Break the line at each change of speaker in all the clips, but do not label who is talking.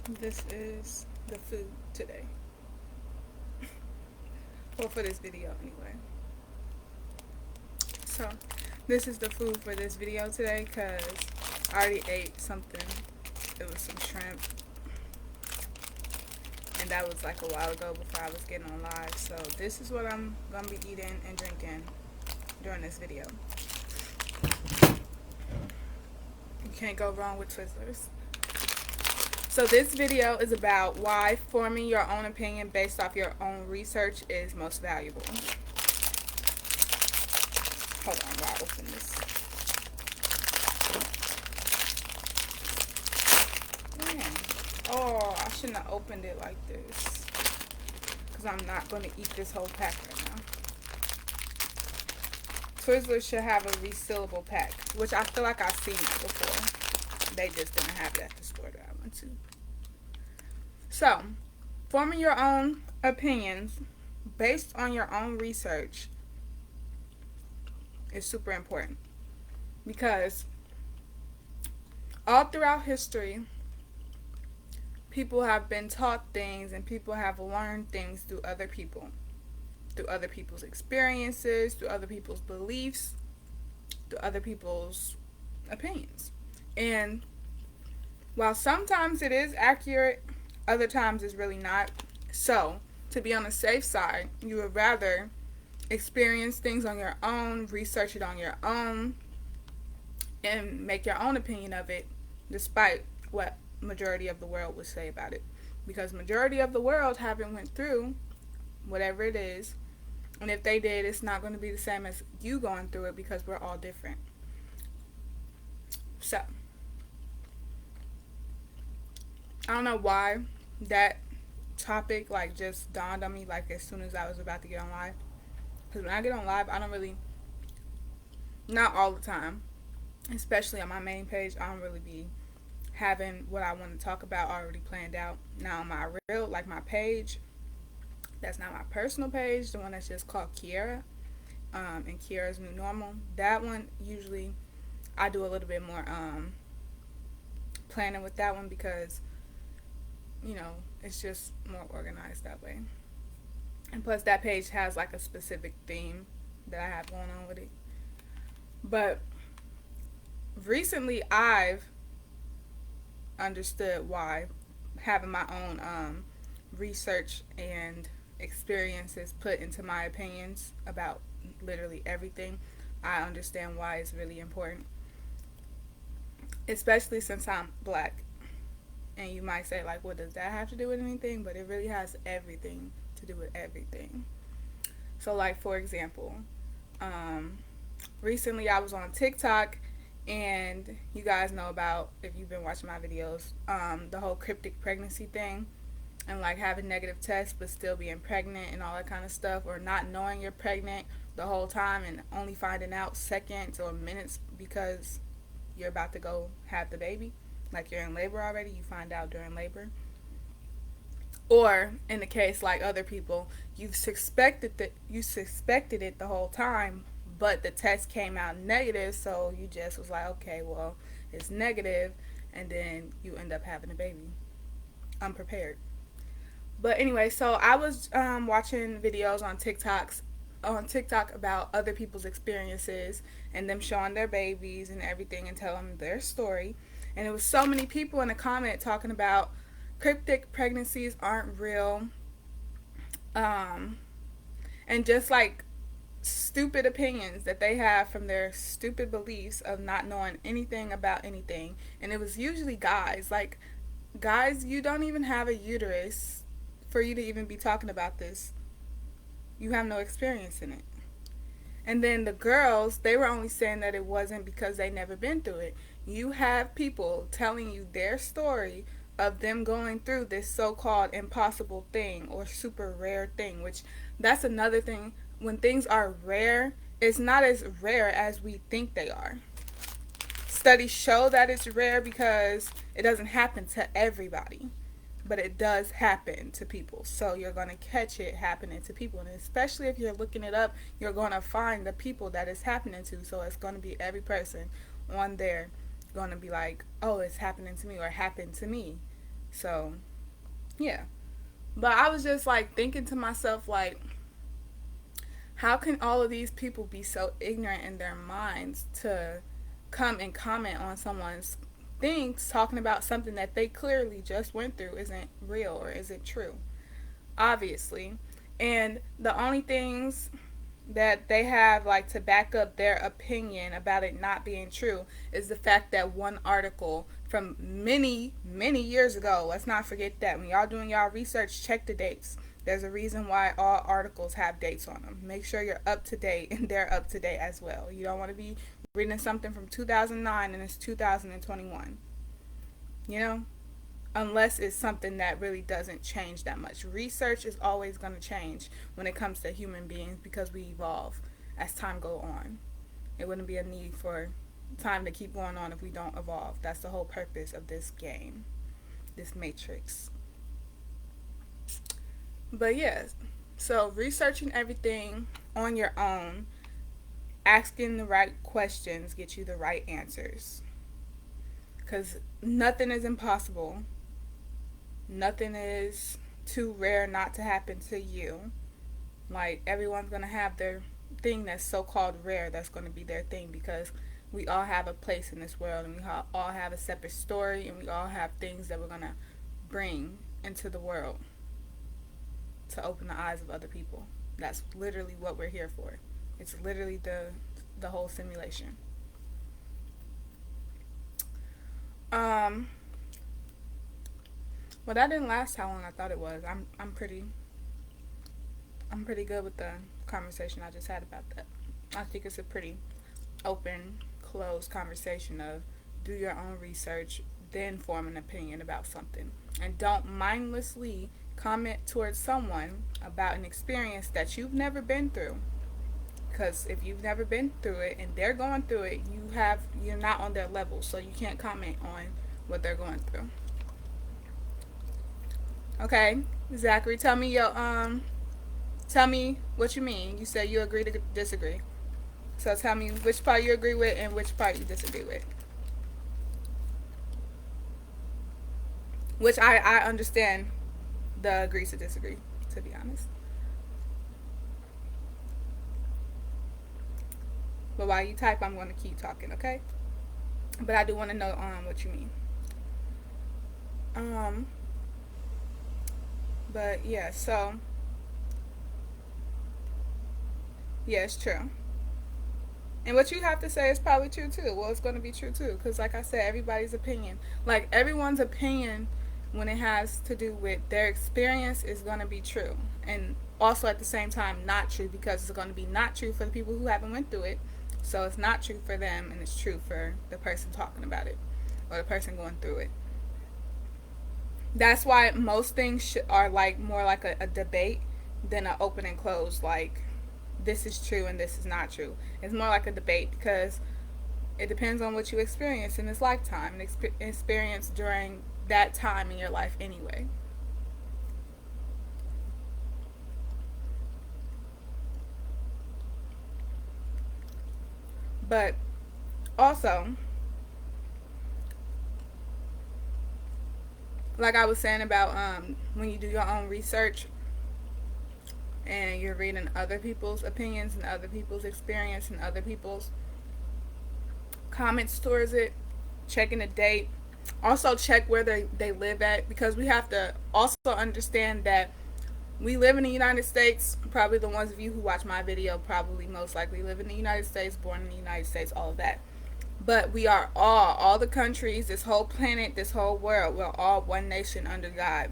This is the food today. Well, for this video anyway. So, this is the food for this video today because I already ate something. It was some shrimp. And that was like a while ago before I was getting on live. So, this is what I'm going to be eating and drinking during this video. You can't go wrong with Twizzlers. So this video is about why forming your own opinion based off your own research is most valuable. Hold on while I open this. Man. Oh, I shouldn't have opened it like this. Because I'm not going to eat this whole pack right now. Twizzlers should have a resealable pack, which I feel like I've seen that before. They just didn't have it at the store that I went to. So, forming your own opinions based on your own research is super important because all throughout history, people have been taught things and people have learned things through other people, through other people's experiences, through other people's beliefs, through other people's opinions. And while sometimes it is accurate, other times it's really not. So, to be on the safe side, you would rather experience things on your own, research it on your own, and make your own opinion of it, despite what majority of the world would say about it. Because majority of the world haven't went through whatever it is, and if they did, it's not going to be the same as you going through it because we're all different. So, I don't know why that topic like just dawned on me like as soon as I was about to get on live. Because when I get on live, I don't really, not all the time, especially on my main page, I don't really be having what I want to talk about already planned out. Now on my real, like my page, that's not my personal page, the one that's just called Keirra, and Keirra's New Normal. That one, usually, I do a little bit more planning with that one because, you know, it's just more organized that way. And plus that page has like a specific theme that I have going on with it. But recently I've understood why having my own research and experiences put into my opinions about literally everything, I understand why it's really important. Especially since I'm black. And you might say, like, what does that have to do with anything? But it really has everything to do with everything. So, like, for example, recently I was on TikTok, and you guys know about, if you've been watching my videos, the whole cryptic pregnancy thing, and like having negative tests but still being pregnant and all that kind of stuff, or not knowing you're pregnant the whole time and only finding out seconds or minutes because you're about to go have the baby. Like you're in labor already, you find out during labor. Or in the case like other people, you suspected it the whole time, but the test came out negative, so you just was like, okay, well, it's negative, and then you end up having a baby unprepared. But anyway, so I was watching videos on TikTok about other people's experiences and them showing their babies and everything and telling their story. And it was so many people in the comment talking about cryptic pregnancies aren't real. And just like stupid opinions that they have from their stupid beliefs of not knowing anything about anything. And it was usually guys. Like, guys, you don't even have a uterus for you to even be talking about this. You have no experience in it. And then the girls, they were only saying that it wasn't because they never been through it. You have people telling you their story of them going through this so-called impossible thing or super rare thing, which that's another thing. When things are rare, it's not as rare as we think they are. Studies show that it's rare because it doesn't happen to everybody, but it does happen to people. So you're going to catch it happening to people. And especially if you're looking it up, you're going to find the people that it's happening to. So it's going to be every person on there going to be like, oh, it's happening to me or happened to me. So, yeah. But I was just like thinking to myself, like, how can all of these people be so ignorant in their minds to come and comment on someone's things talking about something that they clearly just went through isn't real or isn't true? Obviously. And the only things that they have like to back up their opinion about it not being true is the fact that one article from many years ago, let's not forget that when y'all doing y'all research, check the dates. There's a reason why all articles have dates on them. Make sure you're up to date and they're up to date as well. You don't want to be reading something from 2009 and it's 2021, you know, unless it's something that really doesn't change that much. Research is always going to change when it comes to human beings because we evolve as time go on. It wouldn't be a need for time to keep going on if we don't evolve. That's the whole purpose of this game, this matrix. But yes, so researching everything on your own, asking the right questions get you the right answers. Because nothing is impossible. Nothing is too rare not to happen to you. Like, everyone's going to have their thing that's so called rare, that's going to be their thing because we all have a place in this world and we all have a separate story and we all have things that we're going to bring into the world to open the eyes of other people. That's literally what we're here for. It's literally the whole simulation. Well, that didn't last how long I thought it was. I'm pretty good with the conversation I just had about that. I think it's a pretty open, closed conversation of do your own research, then form an opinion about something. And don't mindlessly comment towards someone about an experience that you've never been through. Because if you've never been through it and they're going through it, you're not on their level, so you can't comment on what they're going through. Okay, Zachary, tell me what you mean. You said you agree to disagree. So tell me which part you agree with and which part you disagree with. Which I understand the agree to disagree, to be honest. But while you type, I'm going to keep talking, okay? But I do want to know what you mean. But yeah, so yeah, it's true. And what you have to say is probably true too. Well, it's going to be true too, because like I said, everybody's opinion, like everyone's opinion, when it has to do with their experience, is going to be true, and also at the same time not true, because it's going to be not true for the people who haven't went through it. So it's not true for them, and it's true for the person talking about it or the person going through it. That's why most things are like more like a debate than an open and closed, like this is true and this is not true. It's more like a debate because it depends on what you experience in this lifetime and experience during that time in your life anyway. But also, like I was saying about when you do your own research and you're reading other people's opinions and other people's experience and other people's comments towards it, checking the date, also check where they live at, because we have to also understand that we live in the United States. Probably the ones of you who watch my video probably most likely live in the United States, born in the United States, all of that. But we are all the countries, this whole planet, this whole world, we're all one nation under God.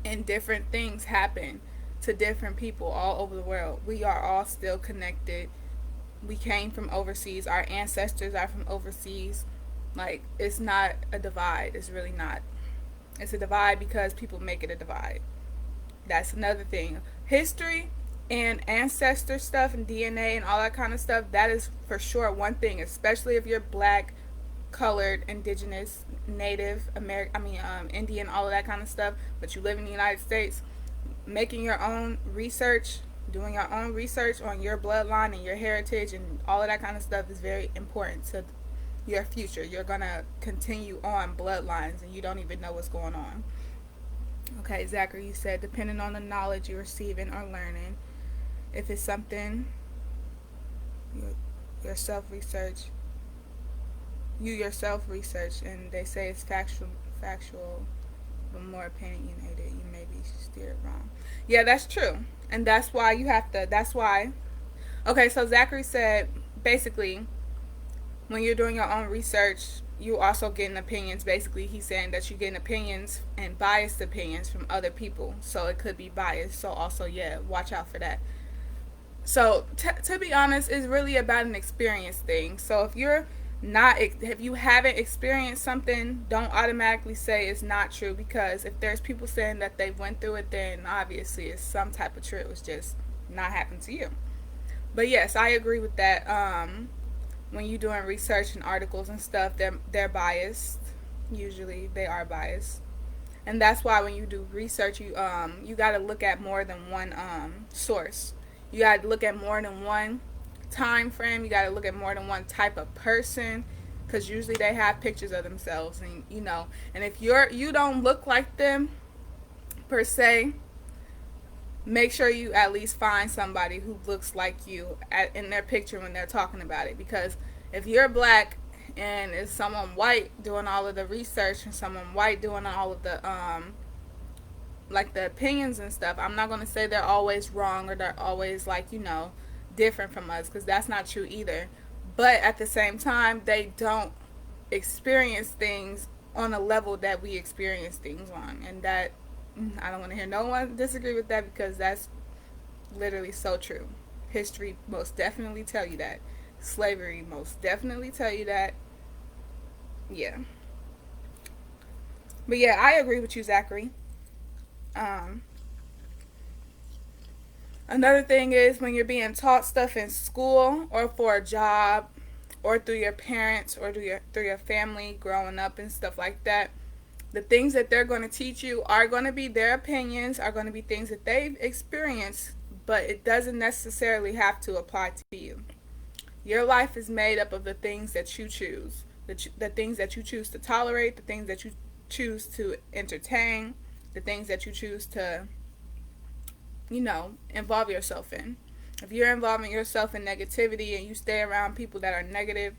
And different things happen to different people all over the world. We are all still connected. We came from overseas. Our ancestors are from overseas. Like, it's not a divide. It's really not. It's a divide because people make it a divide. That's another thing. History and ancestor stuff and DNA and all that kind of stuff, that is for sure one thing, especially if you're black, colored, indigenous, native, Indian, all of that kind of stuff, but you live in the United States. Making your own research, doing your own research on your bloodline and your heritage and all of that kind of stuff is very important your future. You're gonna continue on bloodlines and you don't even know what's going on. Okay, Zachary, you said depending on the knowledge you're receiving or learning, if it's something your self research, you yourself research, and they say it's factual, but more opinionated, you may be steered wrong. Yeah, that's true, and that's why you have to. That's why. Okay, so Zachary said basically when you're doing your own research, you also getting opinions. Basically, he's saying that you're getting opinions and biased opinions from other people. So it could be biased. So also, yeah, watch out for that. So to be honest, it's really about an experience thing. So if you haven't experienced something, don't automatically say it's not true, because if there's people saying that they went through it, then obviously it's some type of true. It was just not happened to you. But yes, I agree with that. When you're doing research and articles and stuff, they're biased. Usually, they are biased, and that's why when you do research, you got to look at more than one source. You got to look at more than one time frame. You got to look at more than one type of person, because usually they have pictures of themselves, and and if you don't look like them per se, make sure you at least find somebody who looks like you in their picture when they're talking about it. Because if you're black and it's someone white doing all of the research and someone white doing all of the like the opinions and stuff, I'm not going to say they're always wrong or they're always like different from us, because that's not true either. But at the same time, they don't experience things on a level that we experience things on, and that I don't want to hear no one disagree with that, because that's literally so true. History most definitely tell you that. Slavery most definitely tell you that. Yeah. But yeah, I agree with you, Zachary. Um, Another thing is when you're being taught stuff in school or for a job or through your parents or through your family growing up and stuff like that, the things that they're going to teach you are going to be their opinions, are going to be things that they've experienced, but it doesn't necessarily have to apply to you. Your life is made up of the things that you choose, the things that you choose to tolerate, the things that you choose to entertain, the things that you choose to, involve yourself in. If you're involving yourself in negativity and you stay around people that are negative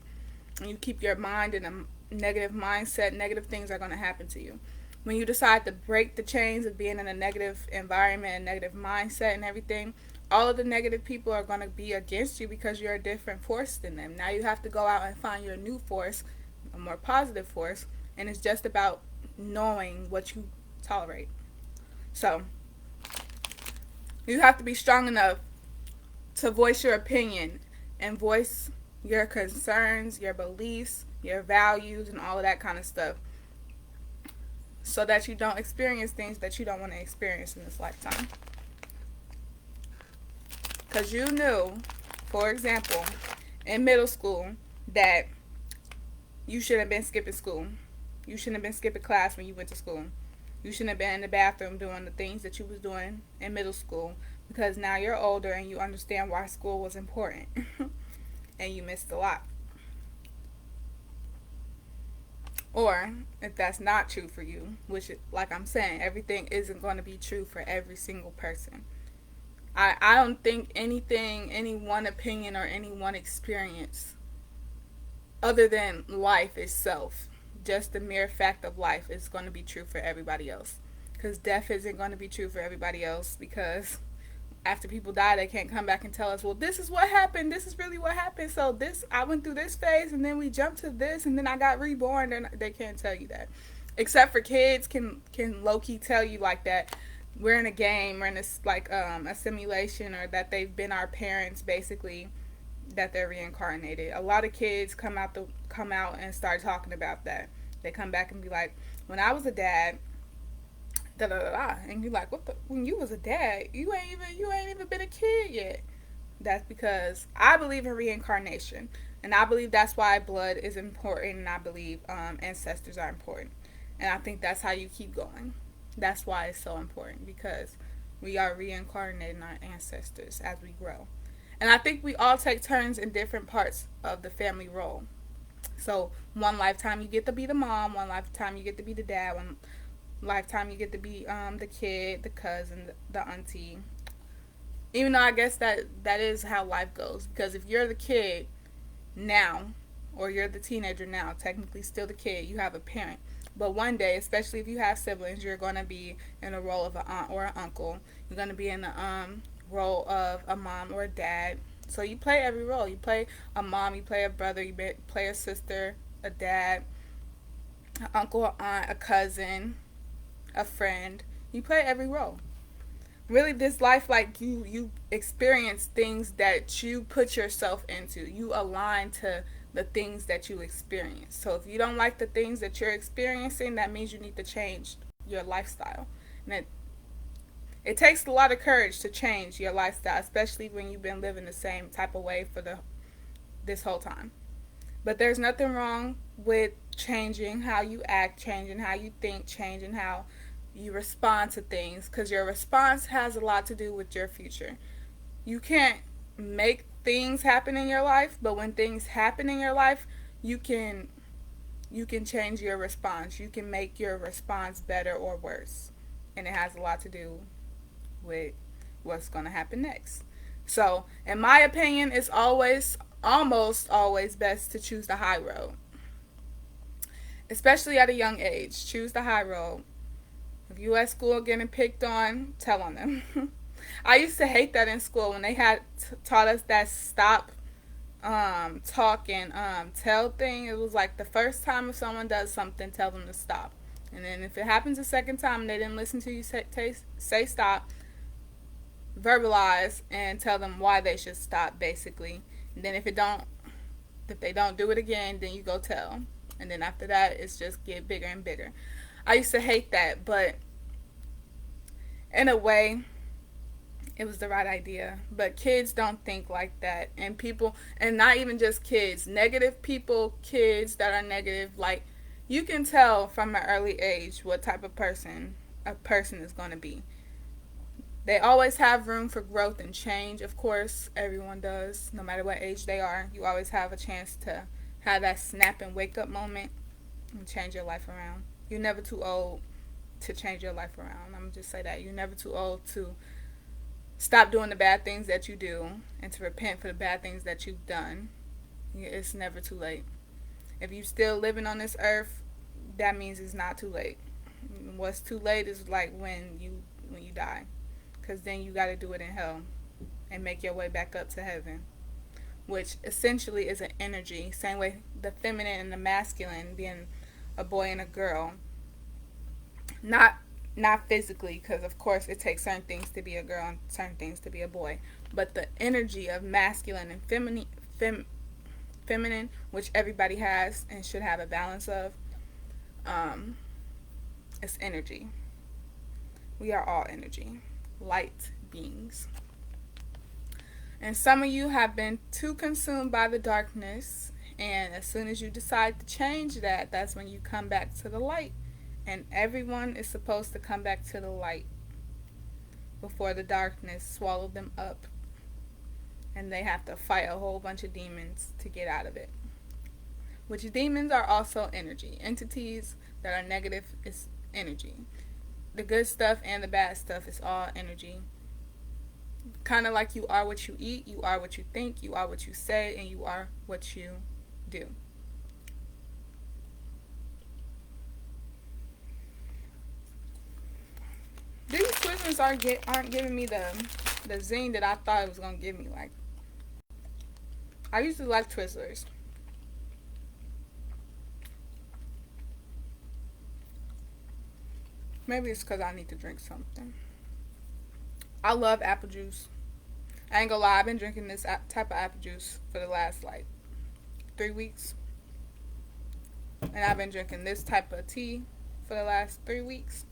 and you keep your mind in a negative mindset, negative things are going to happen to you. When you decide to break the chains of being in a negative environment and negative mindset and everything, all of the negative people are going to be against you because you're a different force than them. Now you have to go out and find your new force, a more positive force, and it's just about knowing what you tolerate. So, you have to be strong enough to voice your opinion and voice your concerns, your beliefs, your values, and all of that kind of stuff, so that you don't experience things that you don't want to experience in this lifetime. Because you knew, for example, in middle school, that you shouldn't have been skipping school. You shouldn't have been skipping class when you went to school. You shouldn't have been in the bathroom doing the things that you was doing in middle school, because now you're older and you understand why school was important and you missed a lot. Or if that's not true for you, which, like I'm saying, everything isn't going to be true for every single person. I don't think any one opinion or any one experience other than life itself, just the mere fact of life, is going to be true for everybody else. Because death isn't going to be true for everybody else, because after people die, they can't come back and tell us, well, this is what happened. This is really what happened. So I went through this phase, and then we jumped to this, and then I got reborn. They can't tell you that. Except for kids can low-key tell you like that. We're in a game, we're in this like a simulation, or that they've been our parents, basically, that they're reincarnated. A lot of kids come out and start talking about that. They come back and be like, when I was a dad, da da da da, and you're like, when you was a dad, you ain't even been a kid yet. That's because I believe in reincarnation, and I believe that's why blood is important, and I believe ancestors are important, and I think that's how you keep going. That's why it's so important, because we are reincarnating our ancestors as we grow. And I think we all take turns in different parts of the family role. So one lifetime you get to be the mom, one lifetime you get to be the dad, one lifetime you get to be the kid, the cousin, the auntie. Even though I guess that is how life goes, because if you're the kid now, or you're the teenager now, technically still the kid, you have a parent. But one day, especially if you have siblings, you're going to be in a role of an aunt or an uncle. You're going to be in the role of a mom or a dad. So you play every role. You play a mom, you play a brother, you play a sister, a dad, an uncle, an aunt, a cousin, a friend. You play every role. Really, this life, like, you experience things that you put yourself into. You align to the things that you experience. So if you don't like the things that you're experiencing, that means you need to change your lifestyle. And it takes a lot of courage to change your lifestyle, especially when you've been living the same type of way for this whole time. But there's nothing wrong with changing how you act, changing how you think, changing how you respond to things, because your response has a lot to do with your future. You can't make things happen in your life, but when things happen in your life, you can change your response. You can make your response better or worse. And it has a lot to do with what's going to happen next. So, in my opinion, it's almost always best to choose the high road. Especially at a young age. Choose the high road. If you at school getting picked on, tell on them. I used to hate that in school when they had taught us that stop, talk, and tell thing. It was like the first time if someone does something, tell them to stop. And then if it happens a second time and they didn't listen to you say stop, verbalize and tell them why they should stop, basically. And then if they don't do it again, then you go tell. And then after that, it's just get bigger and bigger. I used to hate that, but in a way, it was the right idea. But kids don't think like that. And people, and not even just kids, negative people, kids that are negative, like, you can tell from an early age what type of person a person is going to be. They always have room for growth and change, of course. Everyone does, no matter what age they are. You always have a chance to have that snap and wake up moment and change your life around. You're never too old to change your life around. I'm going to just say that. You're never too old to stop doing the bad things that you do and to repent for the bad things that you've done. It's never too late. If you're still living on this earth, that means it's not too late. What's too late is like when you die. Because then you got to do it in hell and make your way back up to heaven, which essentially is an energy. Same way the feminine and the masculine, being a boy and a girl. Not physically, because of course it takes certain things to be a girl and certain things to be a boy. But the energy of masculine and feminine, which everybody has and should have a balance of, is energy. We are all energy, light beings. And some of you have been too consumed by the darkness, and as soon as you decide to change that, that's when you come back to the light. And everyone is supposed to come back to the light before the darkness swallowed them up, and they have to fight a whole bunch of demons to get out of it. Which demons are also energy. Entities that are negative is energy. The good stuff and the bad stuff is all energy. Kind of like you are what you eat, you are what you think, you are what you say, and you are what you do. These Twizzlers aren't giving me the zing that I thought it was going to give me. Like, I used to like Twizzlers. Maybe it's because I need to drink something. I love apple juice. I ain't gonna lie, I've been drinking this type of apple juice for the last, 3 weeks. And I've been drinking this type of tea for the last 3 weeks.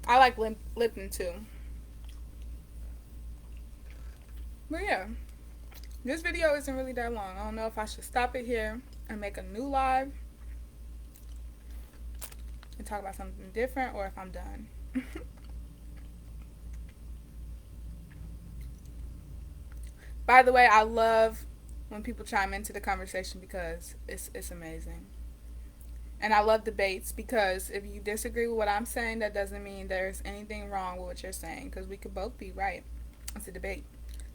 I like Lipton too. But yeah, this video isn't really that long. I don't know if I should stop it here and make a new live and talk about something different, or if I'm done. By the way, I love when people chime into the conversation because it's amazing. And I love debates because if you disagree with what I'm saying, that doesn't mean there's anything wrong with what you're saying because we could both be right. It's a debate.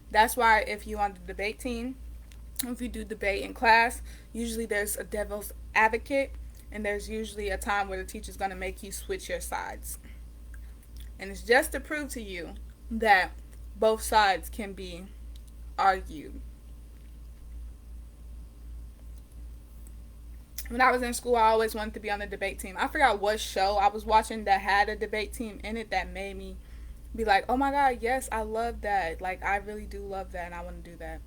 That's why if you on the debate team, if you do debate in class, usually there's a devil's advocate and there's usually a time where the teacher's going to make you switch your sides. And it's just to prove to you that both sides can be argued. When I was in school, I always wanted to be on the debate team. I forgot what show I was watching that had a debate team in it that made me be like, oh my God, yes, I love that. Like, I really do love that and I want to do that.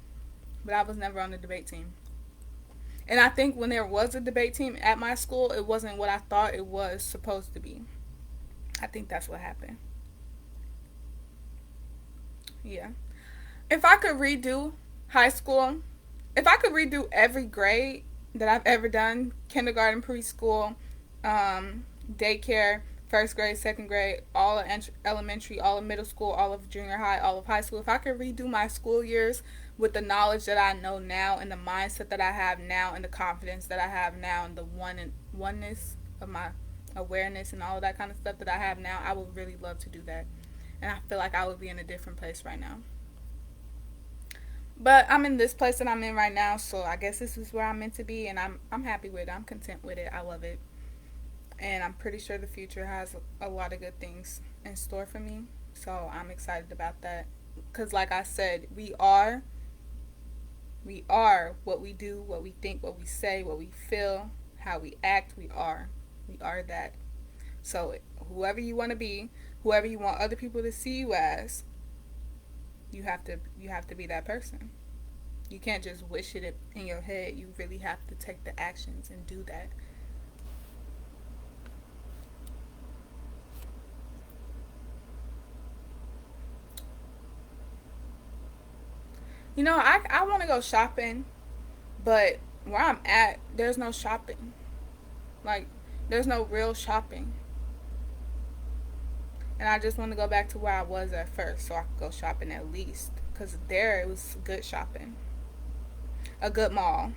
But I was never on the debate team. And I think when there was a debate team at my school, it wasn't what I thought it was supposed to be. I think that's what happened. Yeah. If I could redo high school, if I could redo every grade that I've ever done, kindergarten, preschool, daycare, first grade, second grade, all of elementary, all of middle school, all of junior high, all of high school, if I could redo my school years with the knowledge that I know now and the mindset that I have now and the confidence that I have now and the oneness of my awareness and all of that kind of stuff that I have now, I would really love to do that. And I feel like I would be in a different place right now. But I'm in this place that I'm in right now, so I guess this is where I'm meant to be, and I'm happy with it. I'm content with it. I love it. And I'm pretty sure the future has a lot of good things in store for me. So I'm excited about that. Because like I said, we are what we do, what we think, what we say, what we feel, how we act. We are that. So whoever you want to be, whoever you want other people to see you as, you have to be that person. You can't just wish it in your head. You really have to take the actions and do that. You know, I want to go shopping, but where I'm at, there's no shopping. Like, there's no real shopping. And I just want to go back to where I was at first so I could go shopping at least. Because there it was good shopping. A good mall.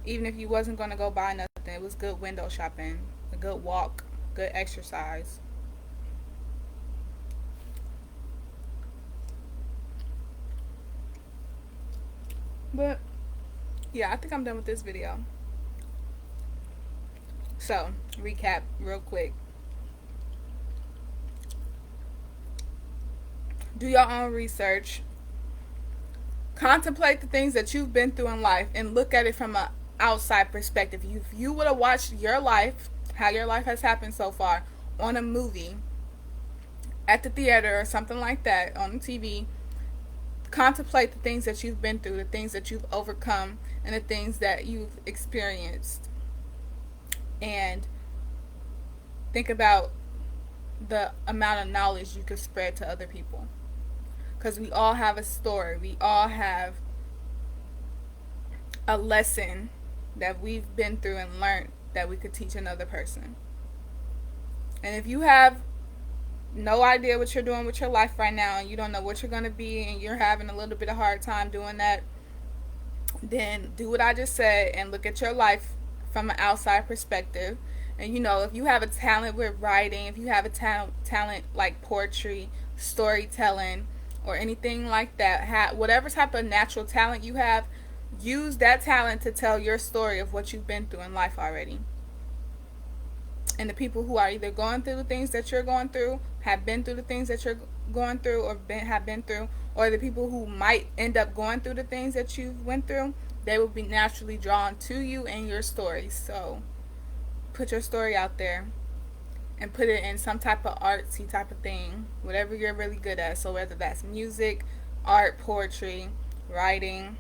Even if you wasn't going to go buy nothing, it was good window shopping. A good walk. Good exercise. But, yeah, I think I'm done with this video. So, recap real quick. Do your own research. Contemplate the things that you've been through in life and look at it from an outside perspective. If you would have watched your life, how your life has happened so far, on a movie, at the theater or something like that, on TV, contemplate the things that you've been through, the things that you've overcome, and the things that you've experienced. And think about the amount of knowledge you could spread to other people. Because we all have a story. We all have a lesson that we've been through and learned that we could teach another person. And if you have no idea what you're doing with your life right now and you don't know what you're going to be and you're having a little bit of hard time doing that, then do what I just said and look at your life from an outside perspective. And you know, if you have a talent with writing, if you have a talent like poetry, storytelling, or anything like that, whatever type of natural talent you have, use that talent to tell your story of what you've been through in life already. And the people who are either going through the things that you're going through, have been through the things that you're going through, or have been through, or the people who might end up going through the things that you've went through, they will be naturally drawn to you and your story. So put your story out there and put it in some type of artsy type of thing, whatever you're really good at. So whether that's music, art, poetry, writing,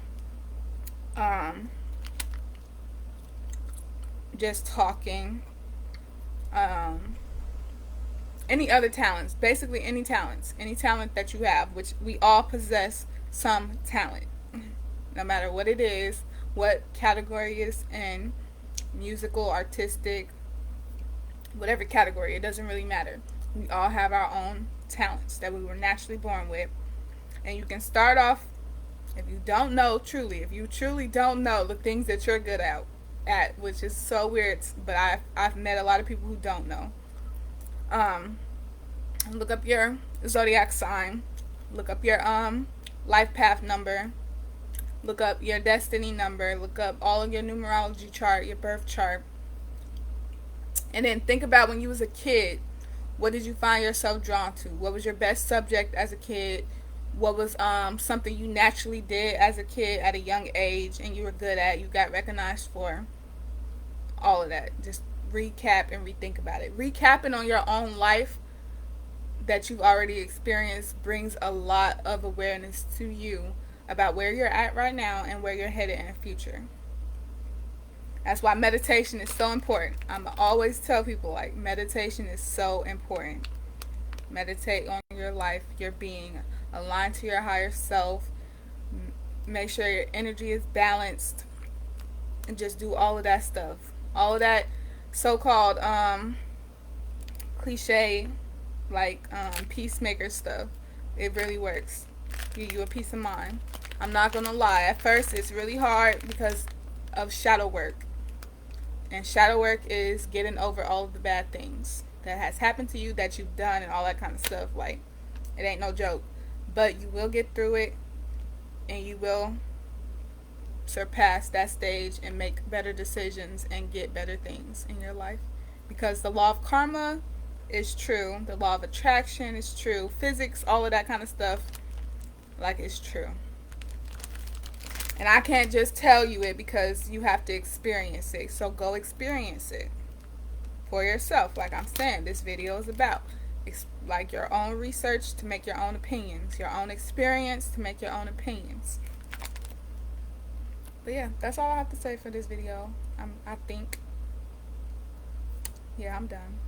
just talking, any other talents, basically any talent that you have, which we all possess some talent, no matter what it is, what category it's in, musical, artistic, whatever category, it doesn't really matter. We all have our own talents that we were naturally born with. And you can start off If you don't know, truly, if you truly don't know the things that you're good at, which is so weird, but I've met a lot of people who don't know. Um, Look up your zodiac sign. Look up your life path number. Look up your destiny number. Look up all of your numerology chart, your birth chart. And then think about when you was a kid. What did you find yourself drawn to? What was your best subject as a kid? What was something you naturally did as a kid at a young age and you were good at, you got recognized for? All of that. Just recap and rethink about it. Recapping on your own life that you've already experienced brings a lot of awareness to you about where you're at right now and where you're headed in the future. That's why meditation is so important. I'm always tell people, like, meditation is so important. Meditate on your life, your being, align to your higher self. Make sure your energy is balanced, and just do all of that stuff. All of that so-called cliche, like peacemaker stuff. It really works. Give you a peace of mind. I'm not gonna lie. At first, it's really hard because of shadow work. And shadow work is getting over all of the bad things that has happened to you, that you've done, and all that kind of stuff. Like, it ain't no joke. But you will get through it, and you will surpass that stage and make better decisions and get better things in your life. Because the law of karma is true. The law of attraction is true. Physics, all of that kind of stuff, like, it's true. And I can't just tell you it because you have to experience it. So go experience it for yourself. Like I'm saying, this video is about. Like your own research to make your own opinions. Your own experience to make your own opinions. But yeah, that's all I have to say for this video. I think. Yeah, I'm done.